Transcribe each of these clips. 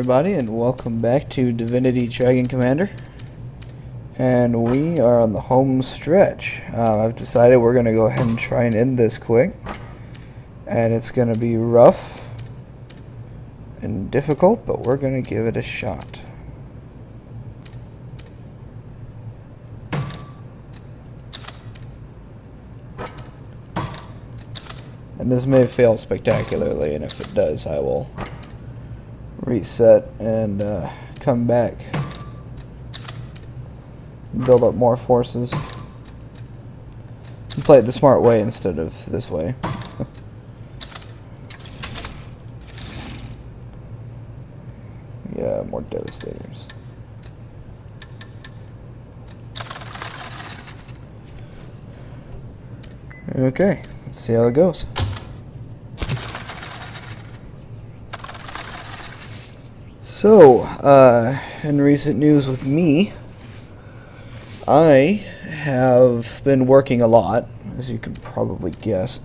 everybody, and welcome back to Divinity Dragon Commander. And we are on the home stretch. I've decided we're going to go ahead and try and end this quick. And it's going to be rough and difficult, but we're going to give it a shot. And this may fail spectacularly, and if it does, I will reset and come back, build up more forces, and play it the smart way instead of this way. Yeah, more devastators. Okay, let's see how it goes. So, in recent news with me, I have been working a lot, as you can probably guess,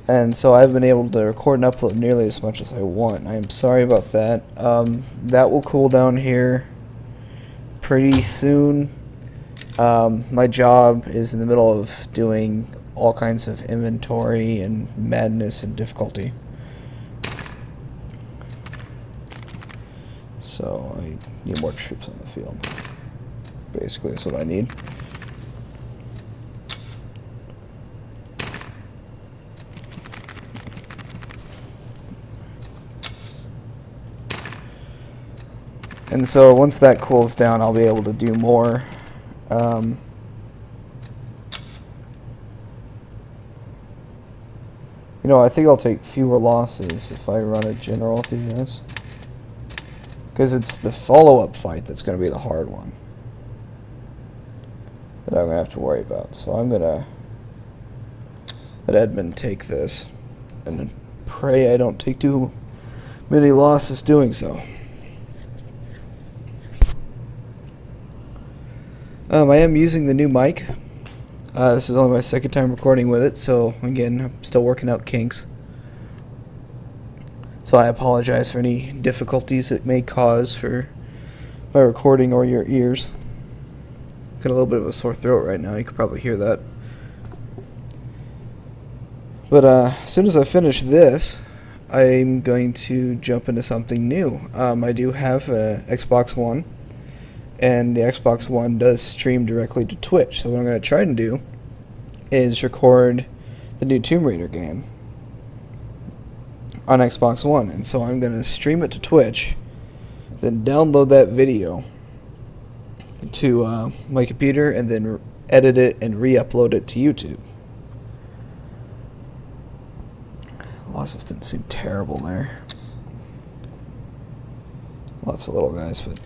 and so I've been able to record and upload nearly as much as I want. I am sorry about that. That will cool down here pretty soon. My job is in the middle of doing all kinds of inventory and madness and difficulty. So I need more troops on the field. Basically, that's what I need. And so once that cools down, I'll be able to do more. You know, I think I'll take fewer losses if I run a general through this. Because it's the follow-up fight that's going to be the hard one that I'm going to have to worry about. So I'm going to let Edmund take this and pray I don't take too many losses doing so. I am using the new mic. This is only my second time recording with it, so again, I'm still working out kinks. So I apologize for any difficulties it may cause for my recording or your ears. Got a little bit of a sore throat right now, you could probably hear that. But as soon as I finish this, I'm going to jump into something new. I do have a Xbox One, and the Xbox One does stream directly to Twitch. So what I'm going to try and do is record the new Tomb Raider game on Xbox One, and so I'm going to stream it to Twitch, then download that video to my computer, and then edit it and re-upload it to YouTube. Losses didn't seem terrible there. Lots of little guys, but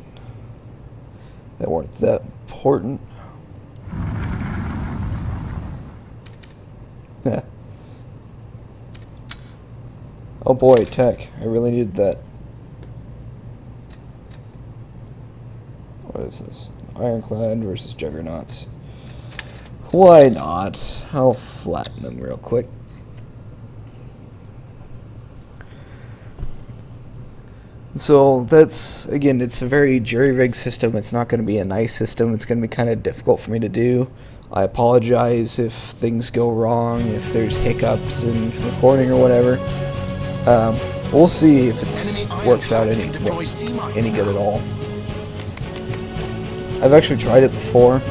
they weren't that important. Yeah. Oh boy, tech. I really needed that. What is this? Ironclad versus Juggernauts. Why not? I'll flatten them real quick. So that's, again, it's a very jury-rigged system. It's not going to be a nice system. It's going to be kind of difficult for me to do. I apologize if things go wrong, if there's hiccups in recording or whatever. We'll see if it works out any good at all. I've actually tried it before.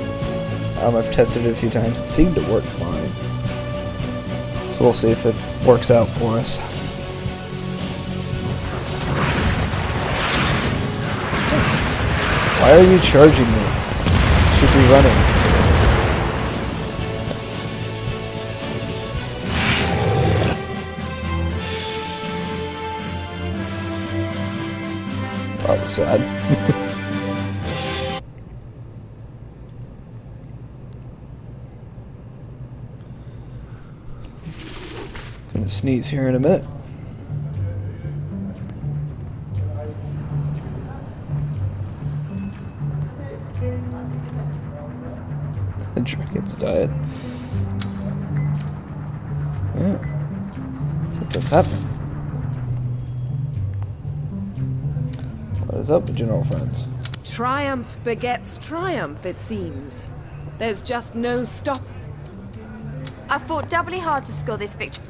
I've tested it a few times. It seemed to work fine. So we'll see if it works out for us. Why are you charging me? You should be running. Oh, that's sad. Gonna sneeze here in a minute. The Dragon's diet. Yeah. Something's happening. What is up, general friends? Triumph begets triumph, it seems. There's just no stop. I fought doubly hard to score this victory.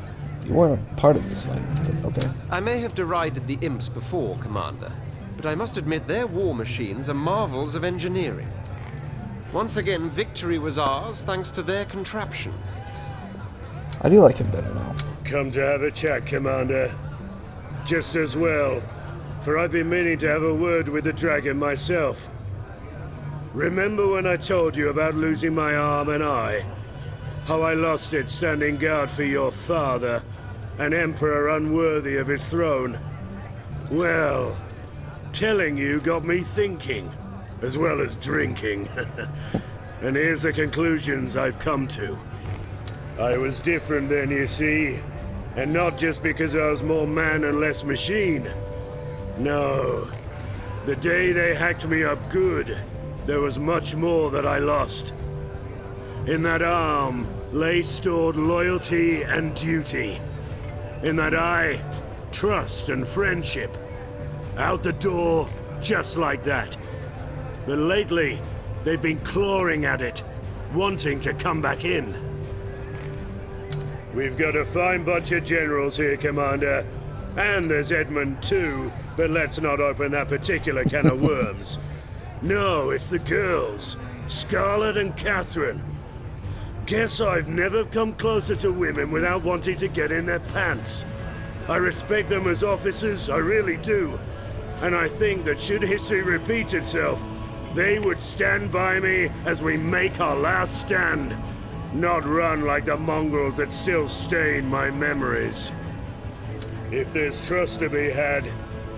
You weren't a part of this fight, but okay. I may have derided the imps before, Commander, but I must admit their war machines are marvels of engineering. Once again, victory was ours thanks to their contraptions. I do like him better now. Come to have a chat, Commander. Just as well, for I've been meaning to have a word with the dragon myself. Remember when I told you about losing my arm and eye? How I lost it standing guard for your father, an emperor unworthy of his throne? Well, telling you got me thinking, as well as drinking. And here's the conclusions I've come to. I was different then, you see. And not just because I was more man and less machine. No. The day they hacked me up good, there was much more that I lost. In that arm lay stored loyalty and duty. In that eye, trust and friendship. Out the door, just like that. But lately, they've been clawing at it, wanting to come back in. We've got a fine bunch of generals here, Commander. And there's Edmund too, but let's not open that particular can of worms. No, it's the girls, Scarlet and Catherine. Guess I've never come closer to women without wanting to get in their pants. I respect them as officers, I really do. And I think that should history repeat itself, they would stand by me as we make our last stand. Not run like the mongrels that still stain my memories. If there's trust to be had,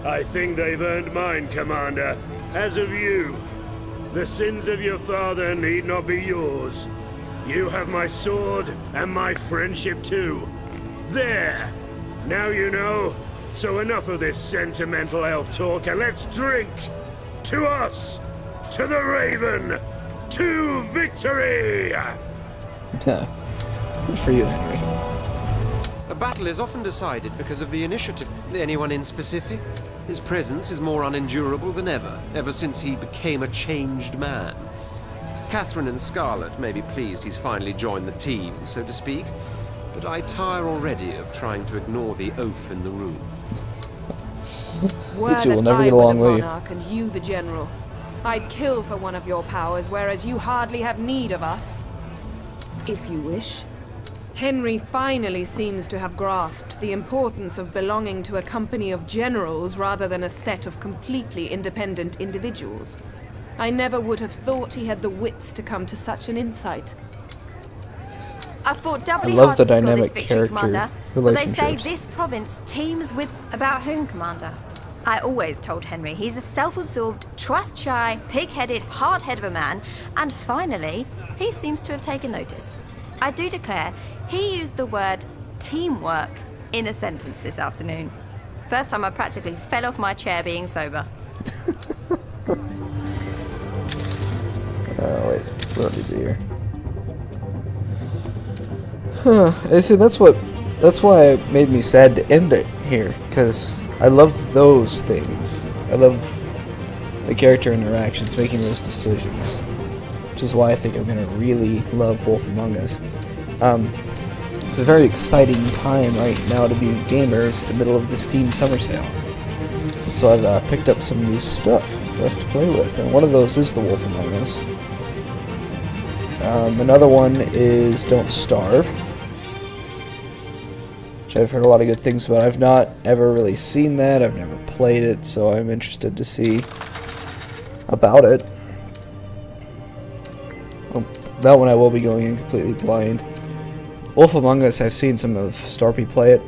I think they've earned mine, Commander. As of you, the sins of your father need not be yours. You have my sword and my friendship too. There! Now you know. So enough of this sentimental elf talk and let's drink! To us! To the Raven! To victory! Good for you, Henry. A battle is often decided because of the initiative. Anyone in specific? His presence is more unendurable than ever since he became a changed man. Catherine and Scarlet may be pleased he's finally joined the team, so to speak, but I tire already of trying to ignore the oaf in the room. Were two will that never I get were along, the will you? monarch and you the general, I'd kill for one of your powers, whereas you hardly have need of us. If you wish. Henry finally seems to have grasped the importance of belonging to a company of generals rather than a set of completely independent individuals. I never would have thought he had the wits to come to such an insight. I fought doubly I love hard the to score this dynamic victory, character Commander. But they say relationships. this province teems with... About whom, Commander? I always told Henry he's a self-absorbed, trust-shy, pig-headed, hard-head of a man, and finally, he seems to have taken notice. I do declare, he used the word teamwork in a sentence this afternoon. First time I practically fell off my chair being sober. Wait, we don't need beer. I see, that's why it made me sad to end it here, because I love those things. I love the character interactions, making those decisions. Which is why I think I'm going to really love Wolf Among Us. It's a very exciting time right now to be a gamer. It's the middle of the Steam summer sale. And so I've picked up some new stuff for us to play with, and one of those is the Wolf Among Us. Another one is Don't Starve, which I've heard a lot of good things about. I've not ever really seen that, I've never played it, so I'm interested to see about it. That one I will be going in completely blind. Wolf Among Us, I've seen some of Starpy play it,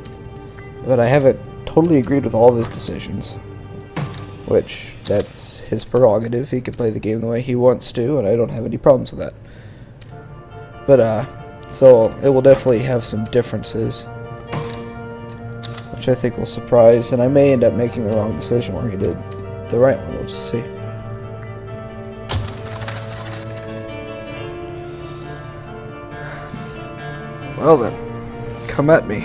but I haven't totally agreed with all of his decisions. Which, that's his prerogative. He can play the game the way he wants to, and I don't have any problems with that. But, so it will definitely have some differences, which I think will surprise, and I may end up making the wrong decision where he did the right one. We'll just see. Well then, come at me.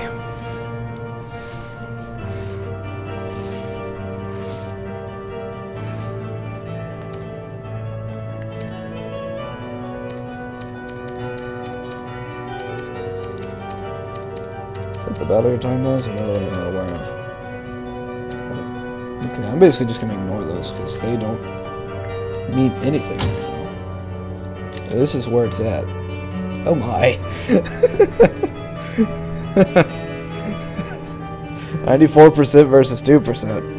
the battle time is, or no, that I'm not aware of. Okay, I'm basically just gonna ignore those because they don't mean anything right now. This is where it's at. Oh my. 94% versus 2%.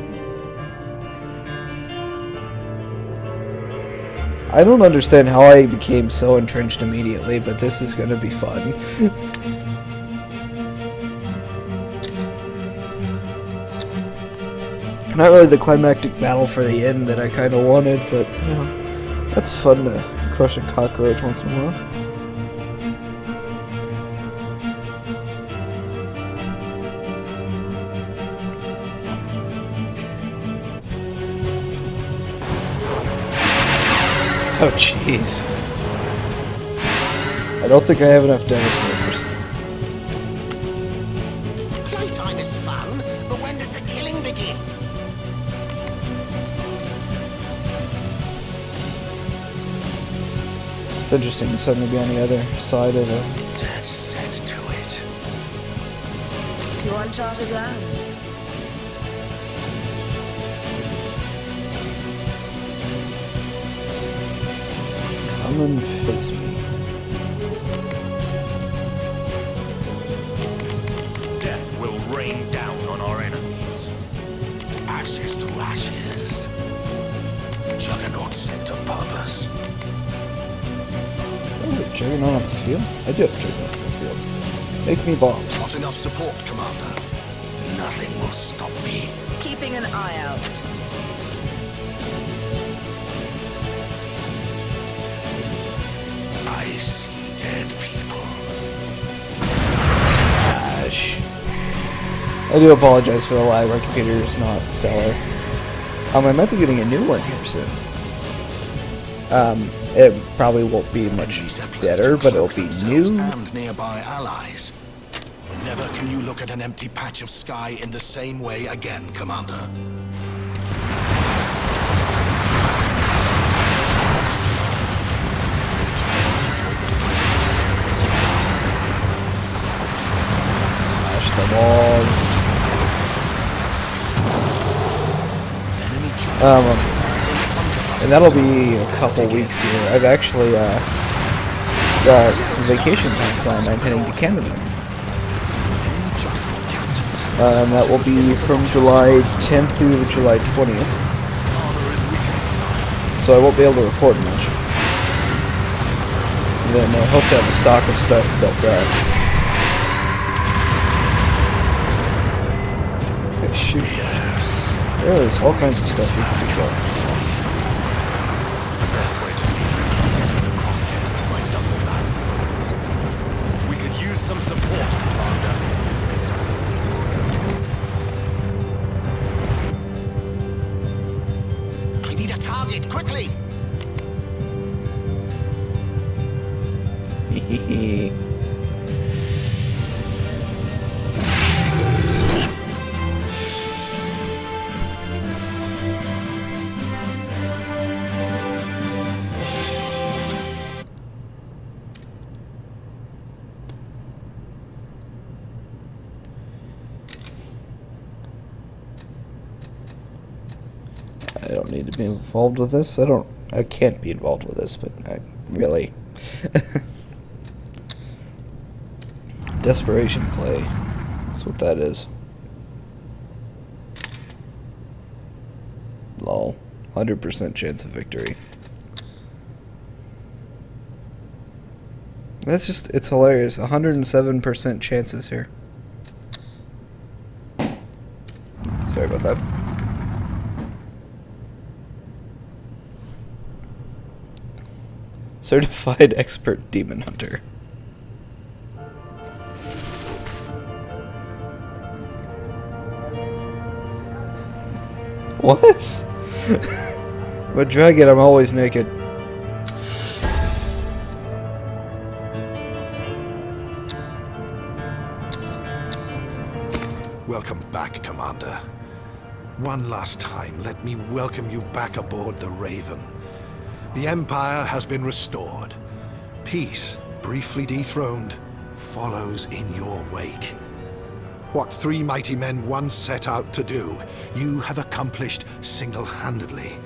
I don't understand how I became so entrenched immediately, but this is gonna be fun. Not really the climactic battle for the end that I kind of wanted, but, you know, that's fun to crush a cockroach once in a while. Oh, jeez. I don't think I have enough Devastators. Playtime is fun, but when does the killing begin? It's interesting to suddenly be on the other side of the... Dead set to it. To uncharted lands. Come and face me. Death will rain down on our enemies. Ashes to ashes. Juggernaut sent to purpose. Oh, the Juggernaut on the field? I do have Juggernauts on the field. Make me bombs. Not enough support, Commander. Nothing will stop me. Keeping an eye out. I see dead people. Smash. I do apologize for the lag. My computer is not stellar. I might be getting a new one here soon. It probably won't be much better, but it'll be new. And nearby allies. Never can you look at an empty patch of sky in the same way again, Commander. Smash them all. And that'll be a couple weeks here. I've actually got some vacation time planned. I'm heading to Canada. And that will be from July 10th through July 20th. So I won't be able to record much. And then I hope to have a stock of stuff built up. Hey, shoot. There's all kinds of stuff you can do. The best way to see them is through the crosshairs of my double barrel. We could use some support, Commander. I need a target, quickly! Hehehe. I don't need to be involved with this. I can't be involved with this, but I really... Desperation play. That's what that is. Lol. 100% chance of victory. That's just, it's hilarious. 107% chances here. Sorry about that. Certified expert demon hunter. What? But dragon, I'm always naked. Welcome back, Commander. One last time, let me welcome you back aboard the Raven. The Empire has been restored. Peace, briefly dethroned, follows in your wake. What 3 mighty men once set out to do, you have accomplished single-handedly.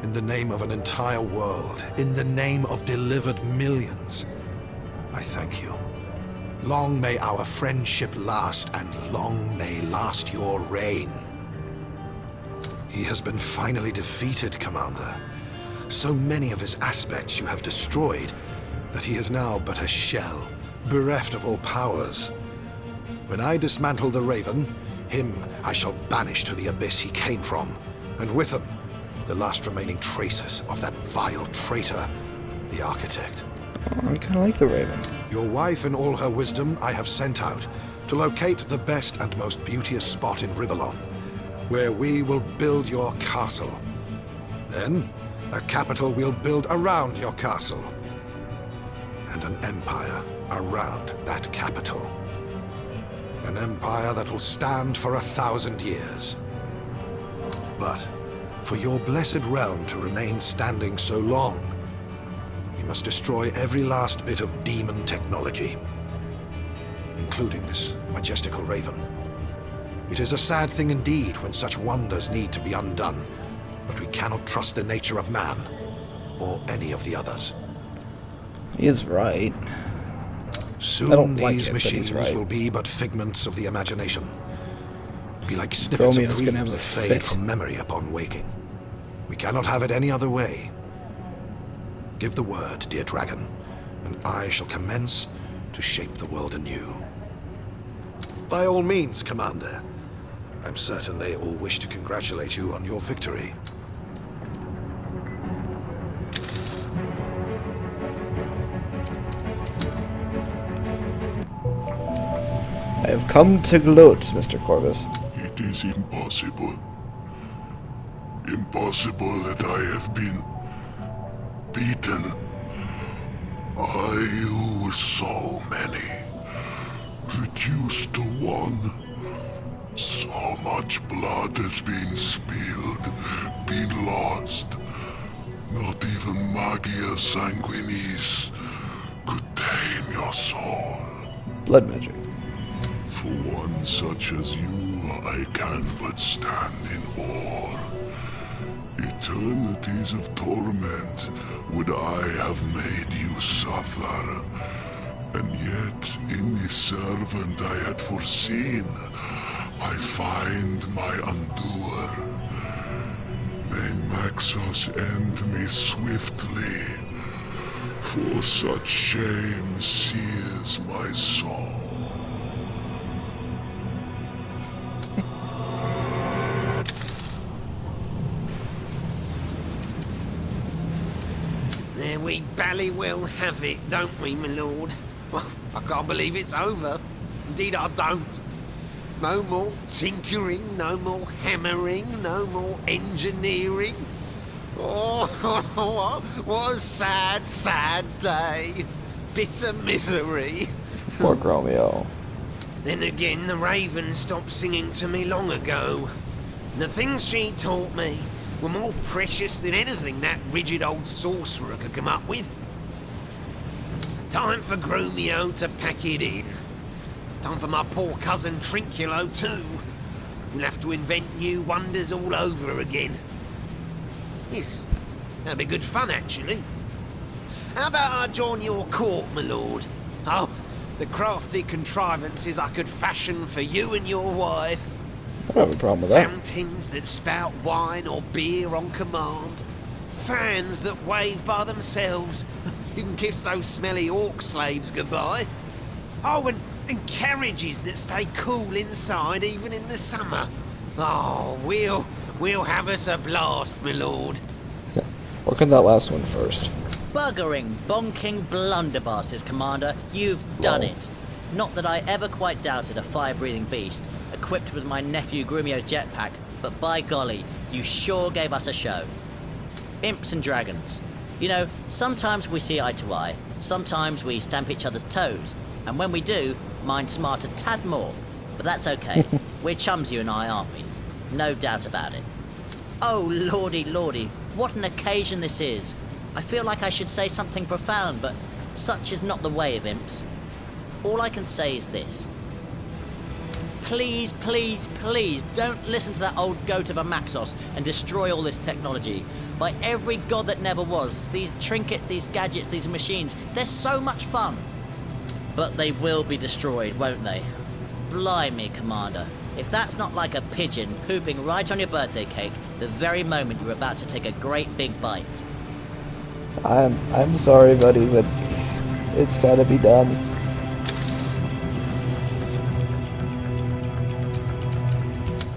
In the name of an entire world, in the name of delivered millions, I thank you. Long may our friendship last, and long may last your reign. He has been finally defeated, Commander. So many of his aspects you have destroyed that he is now but a shell, bereft of all powers. When I dismantle the Raven, him I shall banish to the abyss he came from, and with him, the last remaining traces of that vile traitor, the Architect. Oh, I kind of like the Raven. Your wife and all her wisdom I have sent out to locate the best and most beauteous spot in Rivellon, where we will build your castle. Then, a capital we'll build around your castle, and an empire around that capital. An empire that will stand for 1,000 years. But for your blessed realm to remain standing so long, you must destroy every last bit of demon technology, including this majestical Raven. It is a sad thing indeed when such wonders need to be undone, but we cannot trust the nature of man, or any of the others. He is right. Soon I don't like these it, but he's machines right. will be but figments of the imagination. Be like snippets of Romeo's gonna have dreams a that fade fit. from memory upon waking. We cannot have it any other way. Give the word, dear dragon, and I shall commence to shape the world anew. By all means, Commander. I'm certain they all wish to congratulate you on your victory. I have come to gloat, Mr. Corvus. It is impossible. Impossible that I have been beaten. I who was so many, reduced to one. So much blood has been spilled, been lost. Not even Magia Sanguinis could tame your soul. Blood magic. For one such as you, I can but stand in awe. Eternities of torment would I have made you suffer. And yet, in the servant I had foreseen, I find my undoer. May Maxos end me swiftly, for such shame sears my soul. There we bally well have it, don't we, my lord? Well, I can't believe it's over. Indeed, I don't. No more tinkering, no more hammering, no more engineering. Oh, what a sad, sad day. Bitter misery. Poor Gromio. Then again, the Raven stopped singing to me long ago. And the things she taught me were more precious than anything that rigid old sorcerer could come up with. Time for Gromio to pack it in. Time for my poor cousin Trinculo too. We'll have to invent new wonders all over again. Yes, that'd be good fun actually. How about I join your court, my lord? Oh, the crafty contrivances I could fashion for you and your wife. I don't have a problem with that. Fountains that spout wine or beer on command. Fans that wave by themselves. You can kiss those smelly orc slaves goodbye. Oh, and carriages that stay cool inside even in the summer. Oh, we'll have us a blast, my lord. Work on that last one first. Buggering, bonking blunderbusses, Commander. You've done Wow. it. Not that I ever quite doubted a fire-breathing beast, equipped with my nephew Grumio's jetpack, but by golly, you sure gave us a show. Imps and dragons. You know, sometimes we see eye to eye, sometimes we stamp each other's toes, and when we do, mine's smart a tad more. But that's okay. We're chums, you and I, aren't we? No doubt about it. Oh, lordy, lordy, what an occasion this is. I feel like I should say something profound, but such is not the way of imps. All I can say is this. please, please, please don't listen to that old goat of a Maxos and destroy all this technology. By every god that never was, these trinkets, these gadgets, these machines, they're so much fun. But they will be destroyed, won't they? Blimey, Commander. If that's not like a pigeon pooping right on your birthday cake the very moment you're about to take a great big bite. I'm sorry, buddy, but it's gotta be done.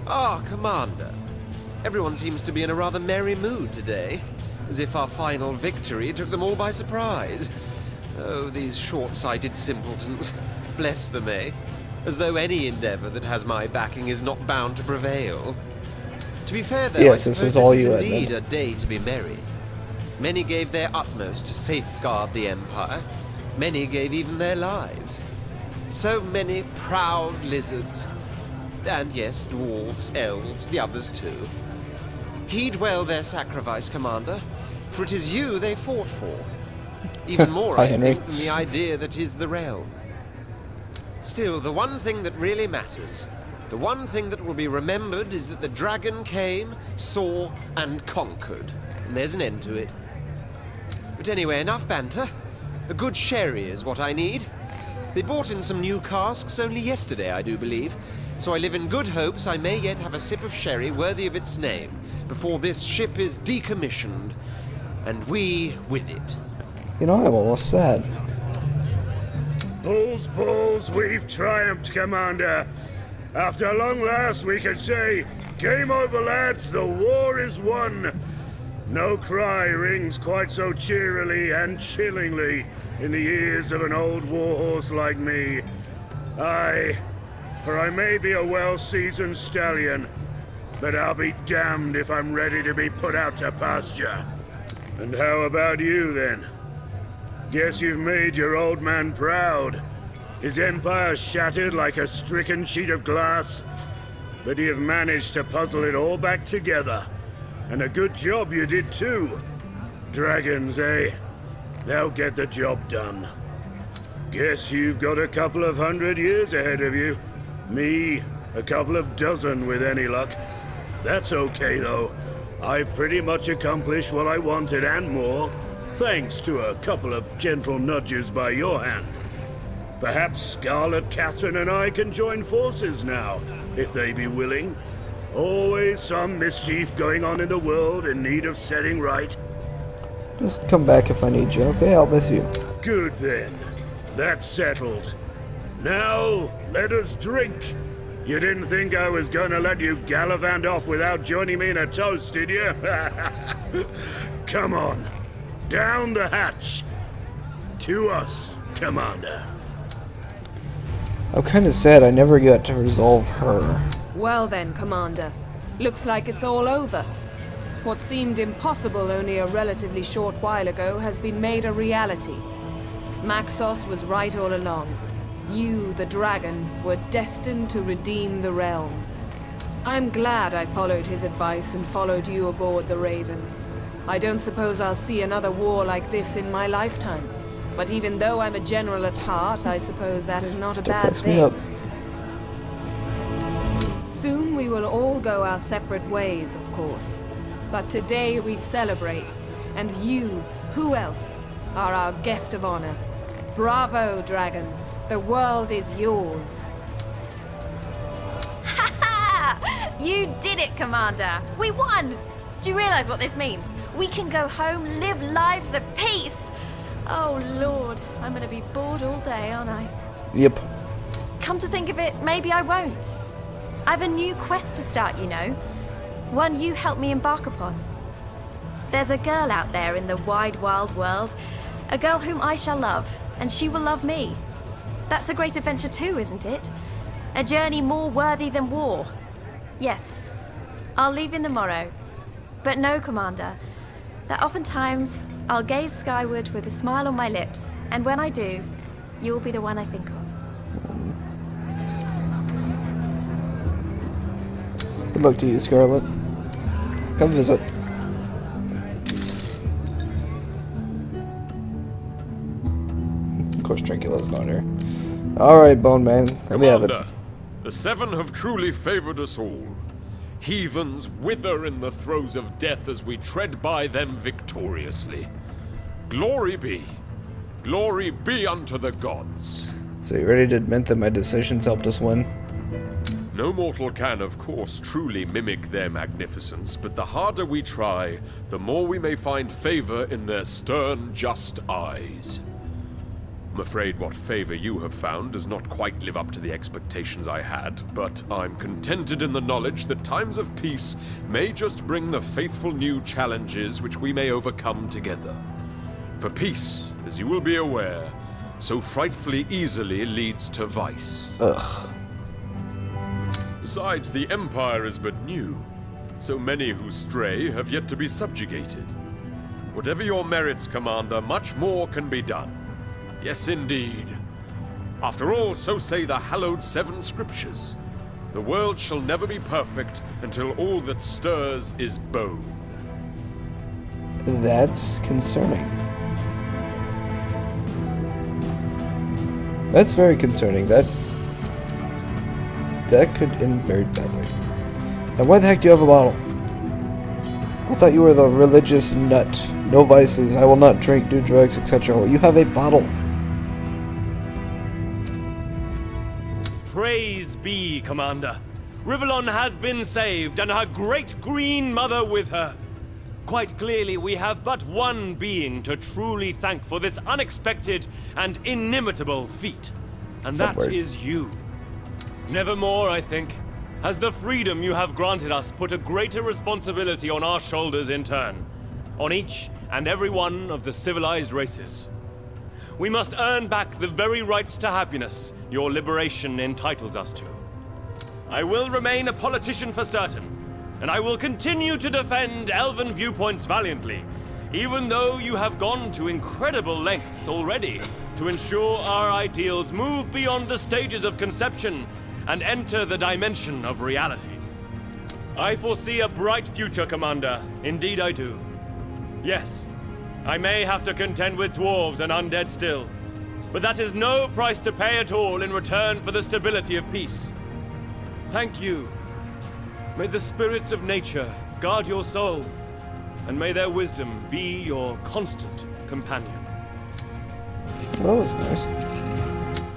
Ah, Commander. Everyone seems to be in a rather merry mood today, as if our final victory took them all by surprise. Oh, these short-sighted simpletons. Bless them, eh? As though any endeavor that has my backing is not bound to prevail. To be fair, though, Yes, I this suppose was all this is you, indeed Edmund. a day to be merry. Many gave their utmost to safeguard the Empire. Many gave even their lives. So many proud lizards. And yes, dwarves, elves, the others too. Heed well their sacrifice, Commander, for it is you they fought for. Even more, Hi, I Henry. think, than the idea that is the realm. Still, the one thing that really matters, the one thing that will be remembered is that the dragon came, saw, and conquered. And there's an end to it. But anyway, enough banter. A good sherry is what I need. They brought in some new casks only yesterday, I do believe. So I live in good hopes I may yet have a sip of sherry worthy of its name before this ship is decommissioned, and we with it. You know, I'm almost sad. Bulls, bulls, we've triumphed, Commander. After long last, we can say, game over, lads, the war is won. No cry rings quite so cheerily and chillingly in the ears of an old warhorse like me. Aye, for I may be a well-seasoned stallion, but I'll be damned if I'm ready to be put out to pasture. And how about you, then? Guess you've made your old man proud. His empire shattered like a stricken sheet of glass, but you've managed to puzzle it all back together. And a good job you did too. Dragons, eh? They'll get the job done. Guess you've got a couple of 100 years ahead of you. Me, a couple of dozen with any luck. That's okay though. I've pretty much accomplished what I wanted and more, thanks to a couple of gentle nudges by your hand. Perhaps Scarlet Catherine and I can join forces now, if they be willing. Always some mischief going on in the world in need of setting right. Just come back if I need you, okay? I'll miss you. Good then. That's settled. Now, let us drink. You didn't think I was gonna let you gallivant off without joining me in a toast, did you? Come on. Down the hatch. To us, Commander. I'm kind of sad I never got to resolve her. Well then, Commander. Looks like it's all over. What seemed impossible only a relatively short while ago has been made a reality. Maxos was right all along. You, the dragon, were destined to redeem the realm. I'm glad I followed his advice and followed you aboard the Raven. I don't suppose I'll see another war like this in my lifetime. But even though I'm a general at heart, I suppose that is not a Still bad cracks me thing. up. Soon we will all go our separate ways, of course. But today we celebrate. And you, who else, are our guest of honor. Bravo, Dragon. The world is yours. Ha! You did it, Commander! We won! Do you realize what this means? We can go home, live lives of peace! Oh, Lord, I'm gonna be bored all day, aren't I? Yep. Come to think of it, maybe I won't. I've a new quest to start, you know. One you helped me embark upon. There's a girl out there in the wide, wild world. A girl whom I shall love, and she will love me. That's a great adventure too, isn't it? A journey more worthy than war. Yes, I'll leave in the morrow. But know, Commander, that oftentimes I'll gaze skyward with a smile on my lips, and when I do, you'll be the one I think of. Good luck to you, Scarlet. Come visit. Of course, Trincula's not here. Alright, Bone Man. Let me have it. Commander, The Seven have truly favored us all. Heathens wither in the throes of death as we tread by them victoriously. Glory be. Glory be unto the gods. So you ready to admit that my decisions helped us win? No mortal can, of course, truly mimic their magnificence, but the harder we try, the more we may find favor in their stern, just eyes. I'm afraid what favor you have found does not quite live up to the expectations I had, but I'm contented in the knowledge that times of peace may just bring the faithful new challenges which we may overcome together. For peace, as you will be aware, so frightfully easily leads to vice. Ugh. Besides, the Empire is but new. So many who stray have yet to be subjugated. Whatever your merits, Commander, much more can be done. Yes, indeed. After all, so say the hallowed 7 scriptures. The world shall never be perfect until all that stirs is bone. That's concerning. That's very concerning. That could end very badly. Now, why the heck do you have a bottle? I thought you were the religious nut. No vices. I will not drink, do drugs, etc. You have a bottle. Praise be, Commander. Rivellon has been saved, and her great green mother with her. Quite clearly, we have but one being to truly thank for this unexpected and inimitable feat. And that is you. Nevermore, I think, has the freedom you have granted us put a greater responsibility on our shoulders in turn. On each and every one of the civilized races. We must earn back the very rights to happiness your liberation entitles us to. I will remain a politician for certain, and I will continue to defend elven viewpoints valiantly, even though you have gone to incredible lengths already to ensure our ideals move beyond the stages of conception and enter the dimension of reality. I foresee a bright future, Commander. Indeed I do. Yes, I may have to contend with dwarves and undead still, but that is no price to pay at all in return for the stability of peace. Thank you. May the spirits of nature guard your soul, and may their wisdom be your constant companion. That was nice.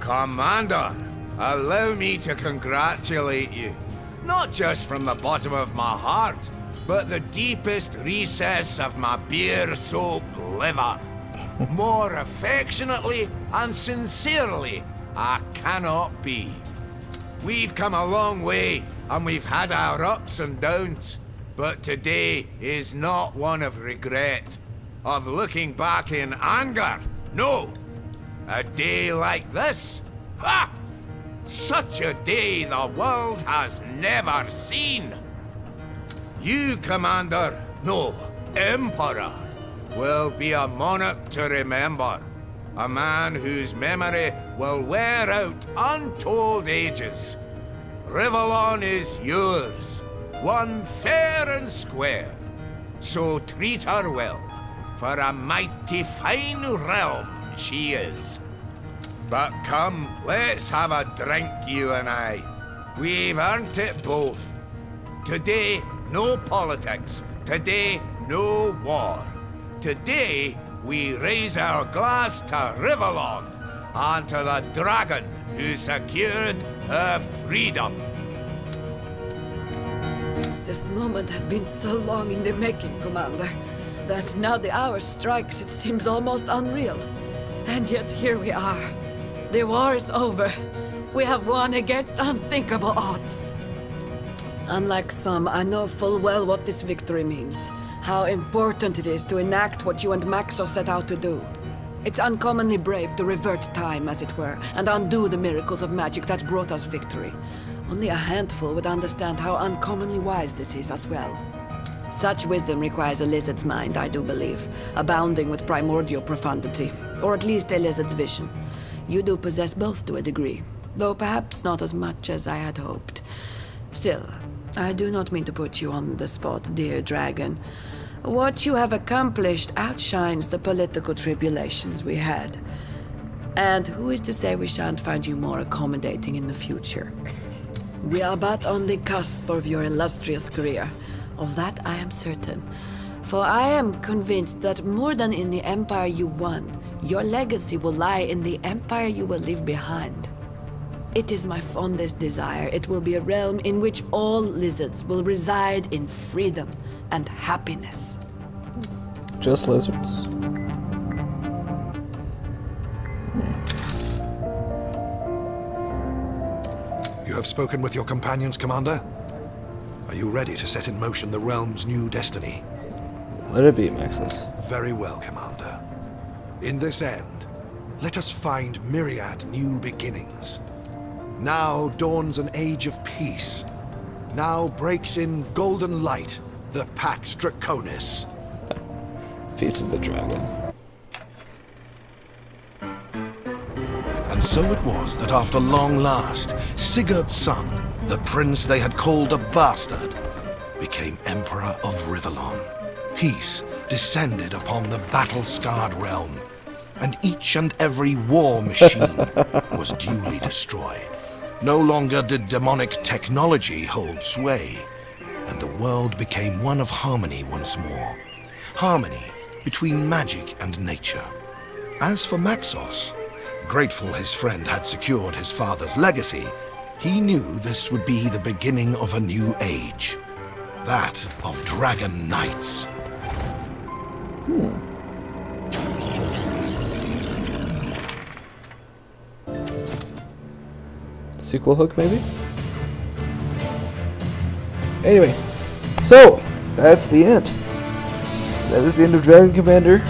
Commander, allow me to congratulate you. Not just from the bottom of my heart, but the deepest recess of my beer-soaked liver. More affectionately and sincerely, I cannot be. We've come a long way, and we've had our ups and downs, but today is not one of regret, of looking back in anger. No! A day like this? Ha! Such a day the world has never seen! You, Commander, no, Emperor, will be a monarch to remember. A man whose memory will wear out untold ages. Rivellon is yours, one fair and square. So treat her well, for a mighty fine realm she is. But come, let's have a drink, you and I. We've earned it both. Today, no politics. Today, no war. Today, we raise our glass to Rivellon and to the dragon who secured her freedom. This moment has been so long in the making, Commander, that now the hour strikes, it seems almost unreal. And yet here we are. The war is over. We have won against unthinkable odds. Unlike some, I know full well what this victory means. How important it is to enact what you and Maxo set out to do. It's uncommonly brave to revert time, as it were, and undo the miracles of magic that brought us victory. Only a handful would understand how uncommonly wise this is as well. Such wisdom requires a lizard's mind, I do believe, abounding with primordial profundity, or at least a lizard's vision. You do possess both to a degree, though perhaps not as much as I had hoped. Still, I do not mean to put you on the spot, dear dragon. What you have accomplished outshines the political tribulations we had. And who is to say we shan't find you more accommodating in the future? We are but on the cusp of your illustrious career. Of that I am certain. For I am convinced that more than in the empire you won, your legacy will lie in the empire you will leave behind. It is my fondest desire it will be a realm in which all lizards will reside in freedom and happiness. Just lizards. You have spoken with your companions, Commander? Are you ready to set in motion the realm's new destiny? Let it be, Maxis. Very well, Commander. In this end, let us find myriad new beginnings. Now dawns an age of peace. Now breaks in golden light the Pax Draconis. Peace of the Dragon. And so it was that after long last, Sigurd's son, the prince they had called a bastard, became Emperor of Rivellon. Peace descended upon the battle-scarred realm, and each and every war machine was duly destroyed. No longer did demonic technology hold sway, and the world became one of harmony once more. Harmony between magic and nature. As for Maxos, grateful his friend had secured his father's legacy, he knew this would be the beginning of a new age. That of Dragon Knights. Sequel hook, maybe? Anyway, so, that's the end. That is the end of Dragon Commander.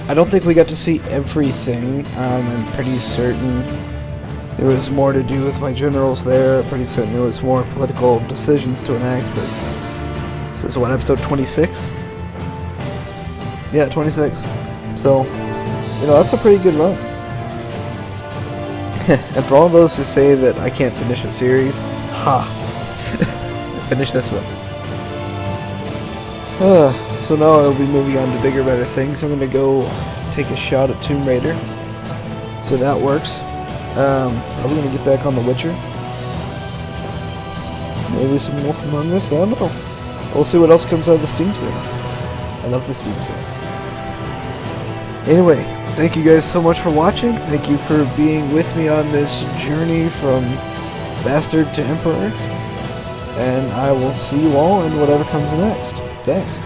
I don't think we got to see everything. I'm pretty certain there was more to do with my generals there. Pretty certain there was more political decisions to enact, but this is what, episode 26? Yeah, 26. So, that's a pretty good run. And for all those who say that I can't finish a series, finish this one. So now I'll be moving on to bigger, better things. I'm gonna go take a shot at Tomb Raider. So that works. Probably gonna get back on The Witcher. Maybe some Wolf Among Us, I don't know. We'll see what else comes out of the Steam sale. I love the Steam sale. Anyway, thank you guys so much for watching. Thank you for being with me on this journey from Bastard to Emperor. And I will see you all in whatever comes next. Thanks.